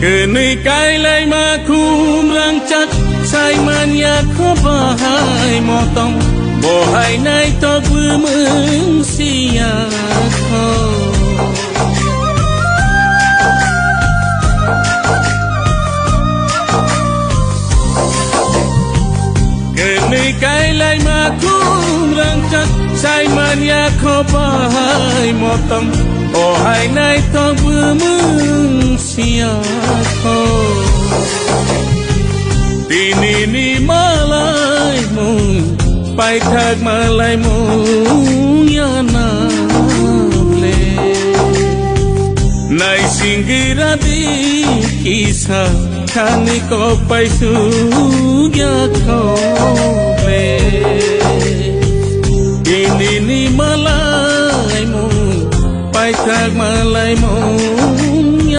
cứ nơi cái lấy mà khum răng chắc say man ya khó bỏ hai mò tông bỏ hai nay to vừa mừng xia khó cứ nơi cái lấy mà khum răng chắc say man ya khó bỏ hai mò tông bỏ hai nay to vừa mừng xia khó tini ni malai mung pai thak malai mung ya na ble nai singira di kisa khani ko pai su ya kho ble tini ni malai mung pai thak malai mung